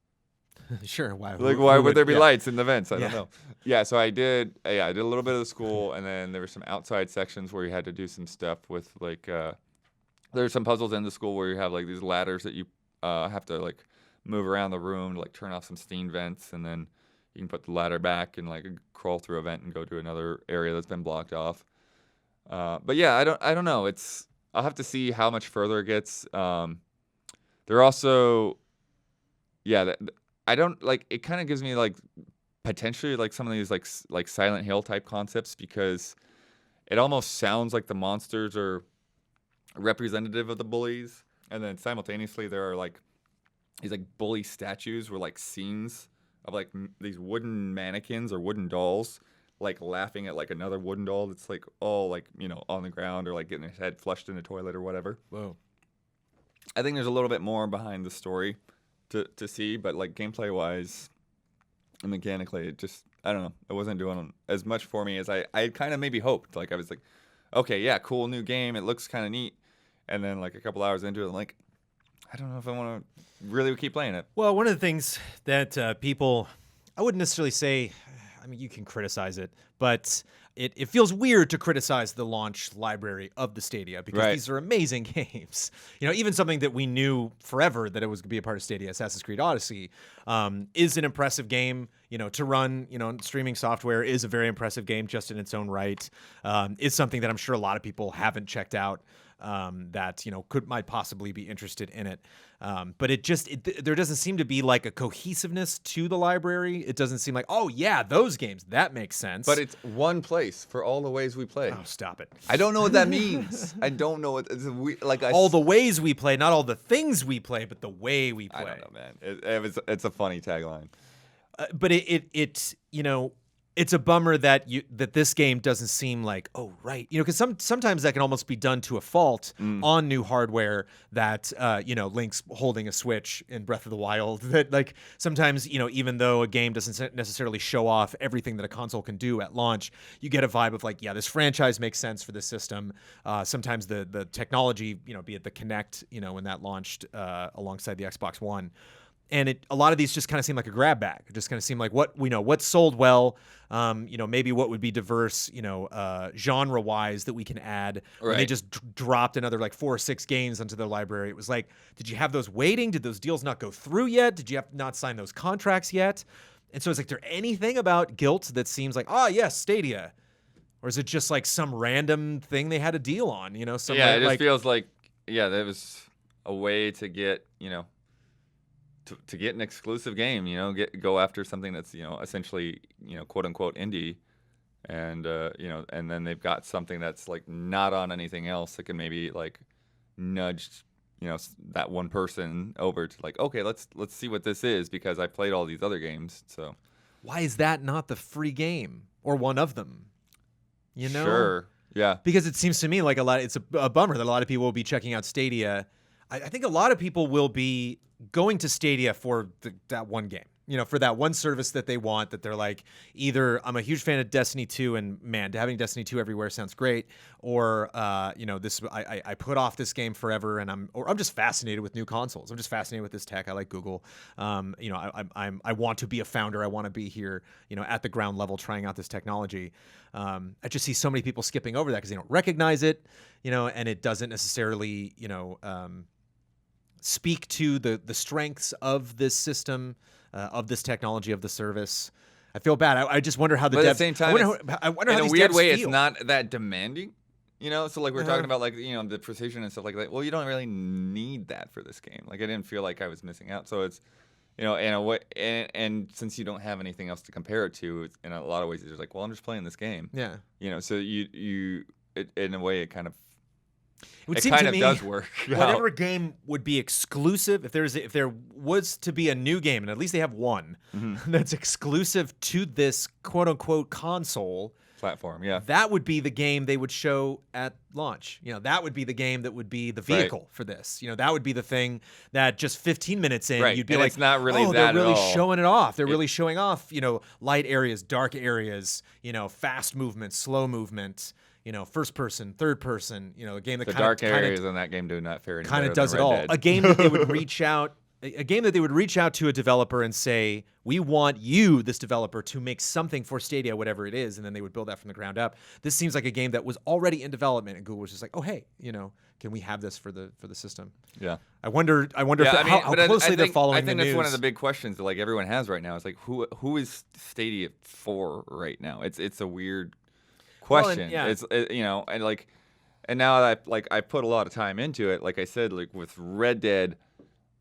Sure, why? Like why would there be lights in the vents? I don't know. Yeah, so I did a little bit of the school, and then there were some outside sections where you had to do some stuff with like there's some puzzles in the school where you have like these ladders that you have to like move around the room to like turn off some steam vents, and then you can put the ladder back and like crawl through a vent and go to another area that's been blocked off. But yeah, I don't know. I'll have to see how much further it gets. They're also, I don't like. It kind of gives me like potentially like some of these like Silent Hill type concepts, because it almost sounds like the monsters are representative of the bullies, and then simultaneously there are like these like bully statues were like scenes of like these wooden mannequins or wooden dolls like laughing at like another wooden doll that's like all like on the ground or like getting his head flushed in the toilet or whatever. Whoa. I think there's a little bit more behind the story to see, but like gameplay wise and mechanically, it just, I don't know, it wasn't doing as much for me as I kind of maybe hoped. Like I was like, okay, yeah, cool new game, it looks kind of neat, and then like a couple hours into it, I'm like, I don't know if I want to really keep playing it. Well, one of the things that people, I wouldn't necessarily say, I mean, you can criticize it, but it feels weird to criticize the launch library of the Stadia, because these are amazing games. Even something that we knew forever that it was going to be a part of Stadia, Assassin's Creed Odyssey, is an impressive game. To run, streaming software is a very impressive game just in its own right. Is something that I'm sure a lot of people haven't checked out. That might possibly be interested in it, but there doesn't seem to be like a cohesiveness to the library. It doesn't seem like, oh yeah, those games, that makes sense. But it's one place for all the ways we play. Oh, stop it! I don't know what that means. I don't know what all the ways we play, not all the things we play, but the way we play. I don't know, man. It's a funny tagline. But it's a bummer that this game doesn't seem like, oh, right. Because sometimes that can almost be done to a fault on new hardware that, Link's holding a Switch in Breath of the Wild. That, like, sometimes, even though a game doesn't necessarily show off everything that a console can do at launch, you get a vibe of, like, yeah, this franchise makes sense for this system. Sometimes the technology, be it the Kinect, when that launched alongside the Xbox One. And a lot of these just kind of seem like a grab bag. It just kind of seem like what sold well, maybe what would be diverse, genre-wise that we can add. Right. They just dropped another like 4 or 6 games onto their library. It was like, did you have those waiting? Did those deals not go through yet? Did you not sign those contracts yet? And so it's like, there anything about Gylt that seems like, yes, Stadia? Or is it just like some random thing they had a deal on? It just feels like, that was a way to get, to get an exclusive game, go after something that's, essentially, quote unquote indie, and and then they've got something that's like not on anything else that can maybe like nudge, that one person over to like, okay, let's see what this is because I played all these other games. So why is that not the free game or one of them? Sure. Yeah. Because it seems to me like it's a bummer that a lot of people will be checking out Stadia. I think a lot of people will be going to Stadia for that one game. For that one service that they want, that they're like, either I'm a huge fan of Destiny 2 and man, having Destiny 2 everywhere sounds great, or I put off this game forever and I'm just fascinated with new consoles. I'm just fascinated with this tech. I like Google. I want to be a founder. I want to be here, at the ground level trying out this technology. I just see so many people skipping over that because they don't recognize it, and it doesn't necessarily, speak to the strengths of this system. Of this technology, of the service. I feel bad. I just wonder how the devs... But at the same time, I wonder in how a these weird devs way, feel. it's not that demanding. So like we're talking about like, the precision and stuff like that. Well, you don't really need that for this game. Like I didn't feel like I was missing out. So it's, in a way, and since you don't have anything else to compare it to, in a lot of ways, it's just like, well, I'm just playing this game. Yeah. So in a way, it kind of... It would It seem kind to of me, does work. whatever game would be exclusive, if there was to be a new game, and at least they have one that's exclusive to this quote unquote console platform, yeah, that would be the game they would show at launch. That would be the game that would be the vehicle for this. That would be the thing that just 15 minutes in, right. you'd be and like, it's not really oh, that they're really at all. showing it off. They're really showing off, light areas, dark areas, fast movement, slow movement. First person, third person, a game that The dark areas in that game do not fare any kind better of does than it Red all. Dead. A game that they would reach out to a developer and say, we want you, this developer, to make something for Stadia, whatever it is, and then they would build that from the ground up. This seems like a game that was already in development, and Google was just like, oh hey, can we have this for the system? Yeah. I wonder how but closely they're following I think the that's news. one of the big questions that like everyone has right now. It's like who is Stadia for right now? It's a weird question. Well, and and now that I put a lot of time into it, like I said, like with Red Dead,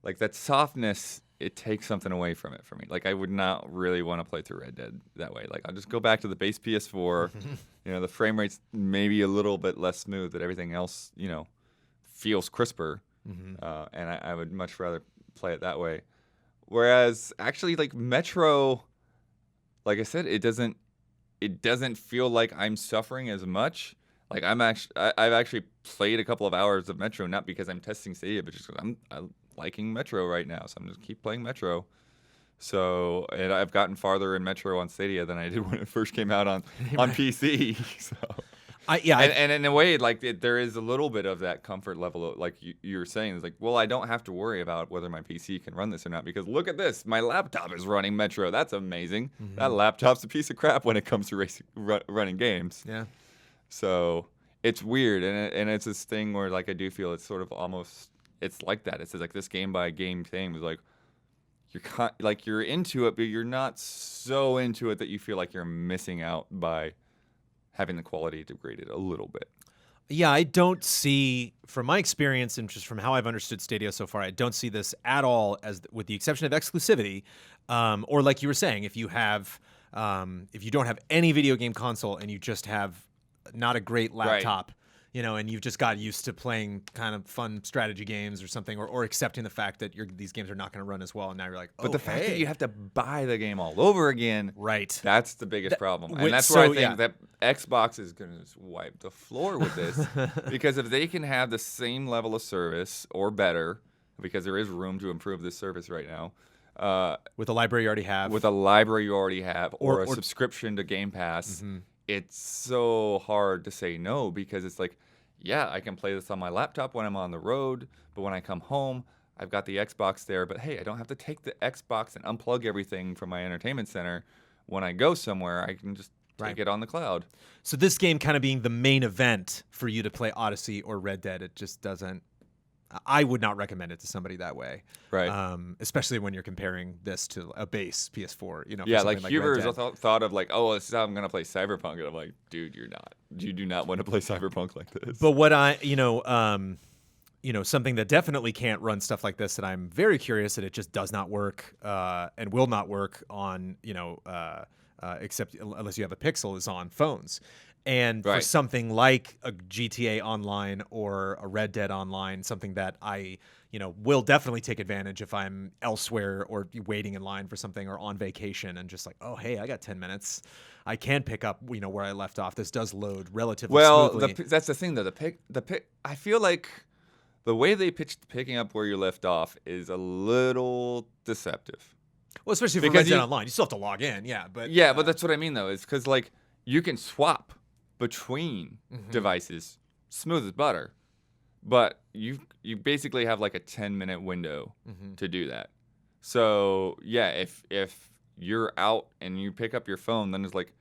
like that softness, it takes something away from it for me. Like I would not really want to play through Red Dead that way. Like I'll just go back to the base PS4. The frame rate's maybe a little bit less smooth, but everything else, feels crisper. And I would much rather play it that way. Whereas actually, like Metro, like I said, it doesn't feel like I'm suffering as much. Like I've actually played a couple of hours of Metro, not because I'm testing Stadia, but just because I'm liking Metro right now, so I'm just keep playing Metro. So, and I've gotten farther in Metro on Stadia than I did when it first came out on PC. So, and in a way, like there is a little bit of that comfort level, of, like you're saying, it's like, well, I don't have to worry about whether my PC can run this or not because look at this, my laptop is running Metro. That's amazing. That laptop's a piece of crap when it comes to running games. Yeah. So it's weird, and it's this thing where like I do feel it's sort of almost it's like that. It's like this game by game thing was like you're into it, but you're not so into it that you feel like you're missing out by having the quality degraded a little bit. Yeah, I don't see, from my experience and just from how I've understood Stadia so far, I don't see this at all as, with the exception of exclusivity, or like you were saying, if you don't have any video game console and you just have not a great laptop, and you've just got used to playing kind of fun strategy games or something, or accepting the fact that these games are not going to run as well, and now you're like, oh, but the fact that you have to buy the game all over again, right? That's the biggest problem, and that's where I think that Xbox is going to just wipe the floor with this, because if they can have the same level of service or better, because there is room to improve this service right now, with the library you already have, or a subscription to Game Pass. It's so hard to say no because it's like, yeah, I can play this on my laptop when I'm on the road, but when I come home, I've got the Xbox there. But hey, I don't have to take the Xbox and unplug everything from my entertainment center. When I go somewhere, I can just take it on the cloud. So this game kind of being the main event for you to play Odyssey or Red Dead, it just doesn't. I would not recommend it to somebody that way, right? Especially when you're comparing this to a base PS4, Yeah, like Huber's thought of like, oh, this is how I'm gonna play Cyberpunk, and I'm like, dude, you do not want to play Cyberpunk like this. But what something that definitely can't run stuff like this, that I'm very curious that it just does not work and will not work on, except unless you have a Pixel, is on phones. And for something like a GTA Online or a Red Dead Online, something that I, will definitely take advantage if I'm elsewhere or waiting in line for something or on vacation and just like, oh, hey, I got 10 minutes. I can pick up, where I left off. This does load relatively smoothly. Well, that's the thing, though. I feel like the way they pitched picking up where you left off is a little deceptive. Well, especially for Red Dead Online. You still have to log in, but that's what I mean, though. Is because, like, you can swap between devices smooth as butter, but you basically have like a 10-minute window to do that. So yeah, if you're out and you pick up your phone, then it's like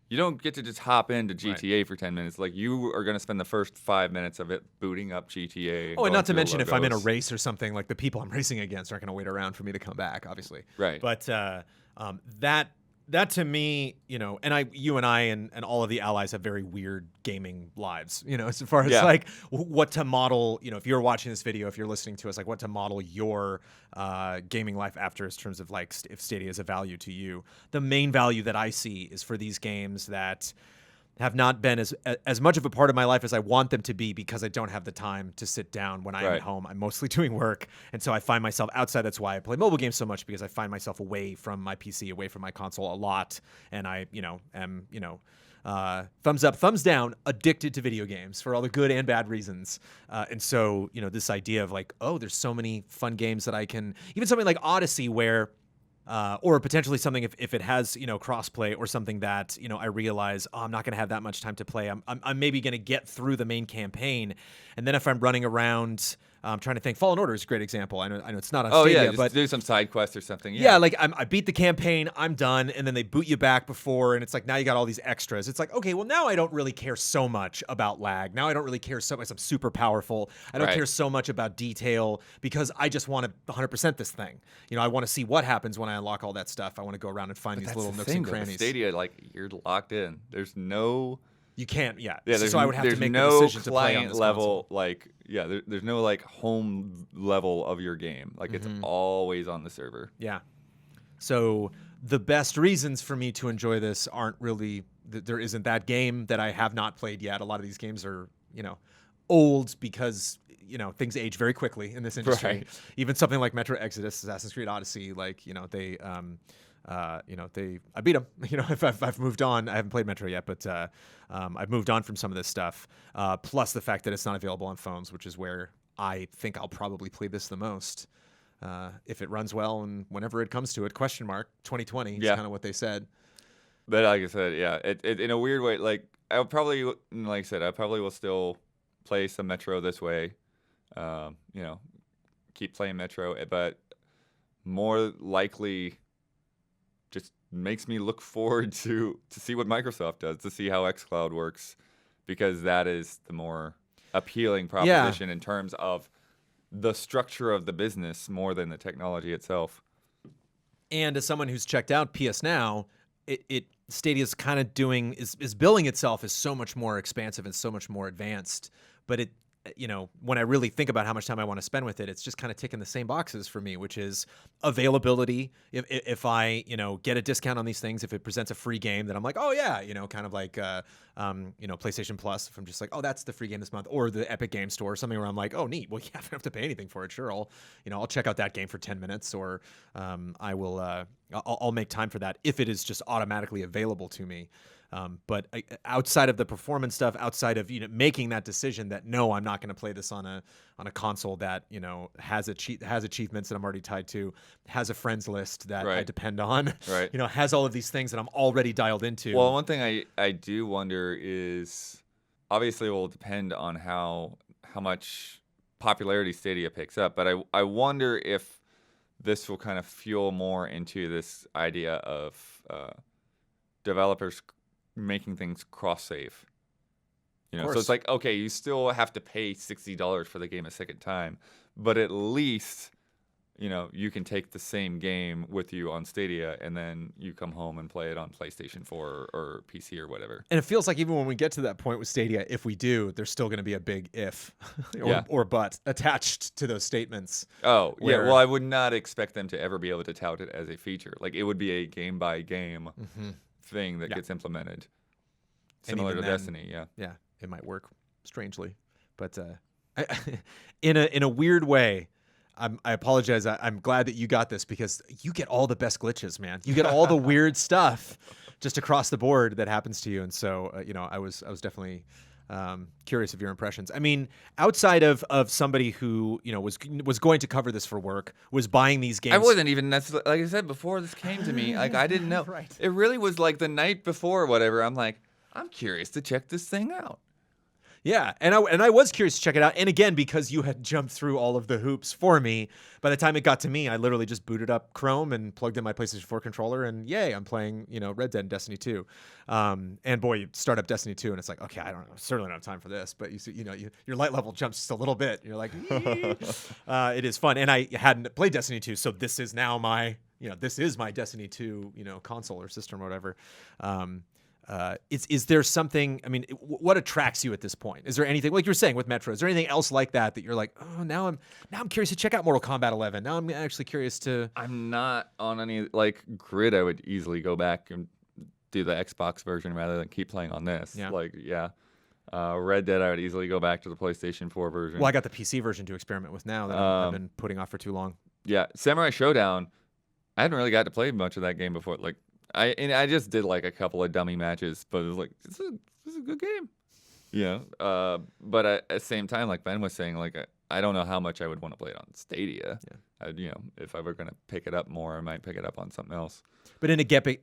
you don't get to just hop into GTA for 10 minutes. Like, you are going to spend the first 5 minutes of it booting up GTA. Oh, and not to mention if I'm in a race or something, like the people I'm racing against aren't going to wait around for me to come back, obviously. Right. But that to me, you and I and all of the allies have very weird gaming lives, as far as like what to model, if you're watching this video, if you're listening to us, like what to model your gaming life after in terms of like if Stadia is a value to you. The main value that I see is for these games that have not been as much of a part of my life as I want them to be, because I don't have the time to sit down when I'm at home. I'm mostly doing work, and so I find myself outside. That's why I play mobile games so much, because I find myself away from my PC, away from my console a lot, and I, am, thumbs up, thumbs down, addicted to video games for all the good and bad reasons. And so, this idea of like, oh, there's so many fun games that I can, even something like Odyssey where, or potentially something if it has, crossplay or something that, I realize, oh, I'm not going to have that much time to play. I'm maybe going to get through the main campaign. And then if I'm running around, I'm trying to think. Fallen Order is a great example. I know it's not on Stadia, but do some side quest or something. Yeah, like I beat the campaign, I'm done, and then they boot you back before, and it's like now you got all these extras. It's like, okay, well now I don't really care so much about lag. Now I don't really care so much. I'm super powerful. I don't care so much about detail, because I just want to 100% this thing. I want to see what happens when I unlock all that stuff. I want to go around and find these little nooks and crannies. Stadia, like, you're locked in. There's no. You can't, so I would have to make no the decision to play on this level, console. there's no like home level of your game. Like, it's always on the server. Yeah. So the best reasons for me to enjoy this aren't really, there isn't that game that I have not played yet. A lot of these games are, old because, things age very quickly in this industry. Right. Even something like Metro Exodus, Assassin's Creed Odyssey, like, they, I beat them. If I've moved on, I haven't played Metro yet, but I've moved on from some of this stuff. Plus the fact that it's not available on phones, which is where I think I'll probably play this the most. If it runs well, and whenever it comes to it, 2020 is kind of what they said. But like I said, it in a weird way, like I probably will still play some Metro this way. Keep playing Metro, but more likely just makes me look forward to see what Microsoft does, to see how xCloud works, because that is the more appealing proposition in terms of the structure of the business more than the technology itself. And as someone who's checked out PS Now, Stadia's kind of is billing itself as so much more expansive and so much more advanced, but when I really think about how much time I want to spend with it, it's just kind of ticking the same boxes for me, which is availability. If I, get a discount on these things, if it presents a free game that I'm like, oh yeah, kind of like, PlayStation Plus, if I'm just like, oh, that's the free game this month, or the Epic Game Store, something where I'm like, oh, neat. Well, yeah, I don't have to pay anything for it. Sure. I'll check out that game for 10 minutes, or, I'll make time for that if it is just automatically available to me. But outside of the performance stuff, outside of making that decision that no, I'm not going to play this on a console that has achievements that I'm already tied to, has a friends list that I depend on, has all of these things that I'm already dialed into. Well, one thing I do wonder is, obviously it will depend on how much popularity Stadia picks up, but I wonder if this will kind of fuel more into this idea of developers making things cross-save. So it's like, okay, you still have to pay $60 for the game a second time, but at least, you can take the same game with you on Stadia, and then you come home and play it on PlayStation 4 or PC or whatever. And it feels like even when we get to that point with Stadia, if we do, there's still going to be a big if or but attached to those statements. Oh, yeah. Well, I would not expect them to ever be able to tout it as a feature. Like, it would be a game-by-game thing that gets implemented. Similar to Destiny, yeah. Yeah, it might work strangely. But in a weird way, I apologize. I'm glad that you got this because you get all the best glitches, man. You get all the weird stuff just across the board that happens to you. And so, I was definitely curious of your impressions. I mean, outside of somebody who was going to cover this for work, was buying these games. I wasn't even necessarily, like I said before this came to me. Like, I didn't know. Right. It really was like the night before or whatever. I'm like, I'm curious to check this thing out. Yeah, and I was curious to check it out. And again, because you had jumped through all of the hoops for me, by the time it got to me, I literally just booted up Chrome and plugged in my PlayStation 4 controller, and yay, I'm playing, Red Dead and Destiny 2. And boy, you start up Destiny 2, and it's like, okay, I certainly don't have time for this. But you see, your light level jumps just a little bit. You're like, it is fun. And I hadn't played Destiny 2, so this is now my, this is my Destiny 2, console or system or whatever. Is there something, I mean, what attracts you at this point? Is there anything, like you were saying with Metro, is there anything else like that you're like, oh, now I'm curious to check out Mortal Kombat 11. Now I'm actually curious to. I'm not on any, like, grid. I would easily go back and do the Xbox version rather than keep playing on this. Yeah. Like, yeah. Red Dead, I would easily go back to the PlayStation 4 version. Well, I got the PC version to experiment with now that I've been putting off for too long. Yeah. Samurai Showdown, I hadn't really got to play much of that game before. Like, I just did like a couple of dummy matches, but it was like, this is a good game. But at the same time, like Ben was saying, like, I don't know how much I would want to play it on Stadia. Yeah. If I were going to pick it up more, I might pick it up on something else. But in an epic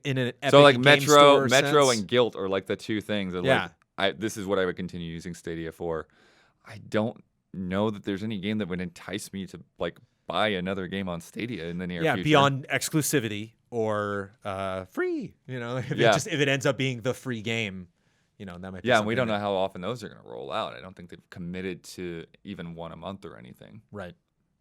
so like game Metro store sense, and Gylt are like the two things that this is what I would continue using Stadia for. I don't know that there's any game that would entice me to like buy another game on Stadia in the near future. Beyond exclusivity or free. If it ends up being the free game, that might be and we don't know how often those are going to roll out. I don't think they've committed to even one a month or anything. Right.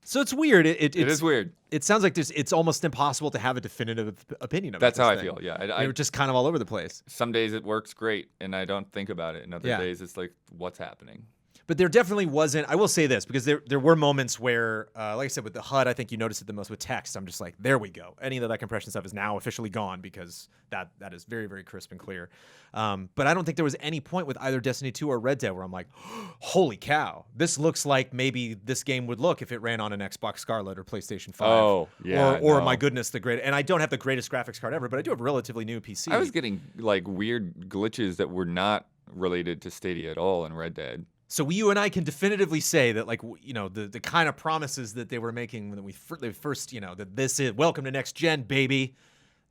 So it's weird. It is weird. It sounds like it's almost impossible to have a definitive opinion about That's this how thing. I feel, yeah. We're just kind of all over the place. Some days it works great, and I don't think about it. And other days it's like, what's happening? But there definitely wasn't, I will say this, because there were moments where, like I said, with the HUD, I think you noticed it the most with text. I'm just like, there we go. Any of that compression stuff is now officially gone because that is very, very crisp and clear. But I don't think there was any point with either Destiny 2 or Red Dead where I'm like, holy cow, this looks like maybe this game would look if it ran on an Xbox Scarlet or PlayStation 5. Oh, yeah. Or my goodness, and I don't have the greatest graphics card ever, but I do have a relatively new PC. I was getting like weird glitches that were not related to Stadia at all in Red Dead. So you and I can definitively say that, like, the kind of promises that they were making when they first, that this is welcome to next gen, baby.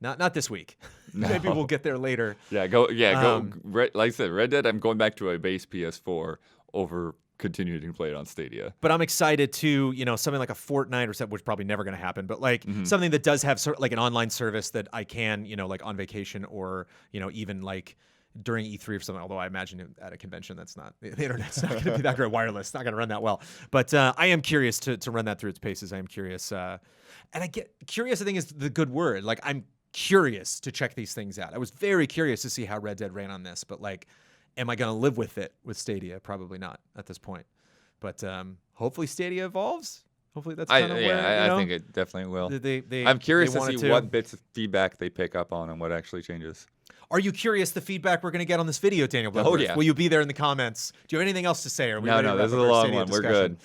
Not this week. No. Maybe we'll get there later. Go. Like I said, Red Dead. I'm going back to a base PS4 over continuing to play it on Stadia. But I'm excited to, something like a Fortnite or something, which is probably never going to happen. But like something that does have sort of like an online service that I can, like on vacation or even like during E3 or something, although I imagine at a convention the internet's not going to be that great wireless. It's not going to run that well. But I am curious to run that through its paces. I am curious. And I get curious, I think, is the good word. Like, I'm curious to check these things out. I was very curious to see how Red Dead ran on this. But like, am I going to live with it with Stadia? Probably not at this point. But hopefully Stadia evolves. Hopefully that's kind of where, I think it definitely will. I'm curious to see what bits of feedback they pick up on and what actually changes. Are you curious the feedback we're going to get on this video, Daniel Bloodworth? Oh, yeah. Will you be there in the comments? Do you have anything else to say? Or No, this is a long one. We're good.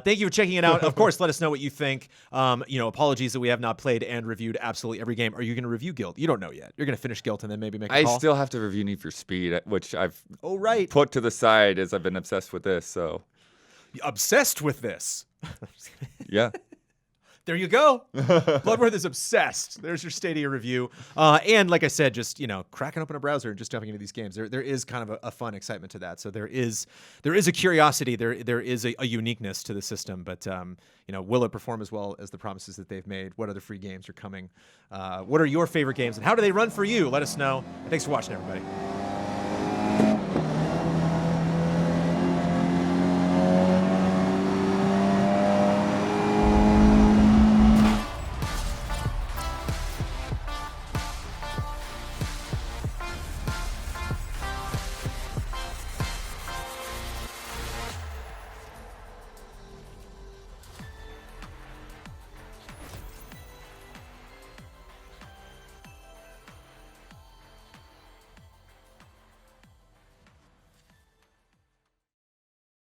Thank you for checking it out. Of course, let us know what you think. Apologies that we have not played and reviewed absolutely every game. Are you going to review Gylt? You don't know yet. You're going to finish Gylt and then maybe make a call? I still have to review Need for Speed, which I've put to the side as I've been obsessed with this. So obsessed with this? Yeah. There you go. Bloodworth is obsessed. There's your Stadia review. And like I said, just, cracking open a browser and just jumping into these games. There is kind of a fun excitement to that. So there is a curiosity. There is a uniqueness to the system. But, will it perform as well as the promises that they've made? What other free games are coming? What are your favorite games? And how do they run for you? Let us know. Thanks for watching, everybody.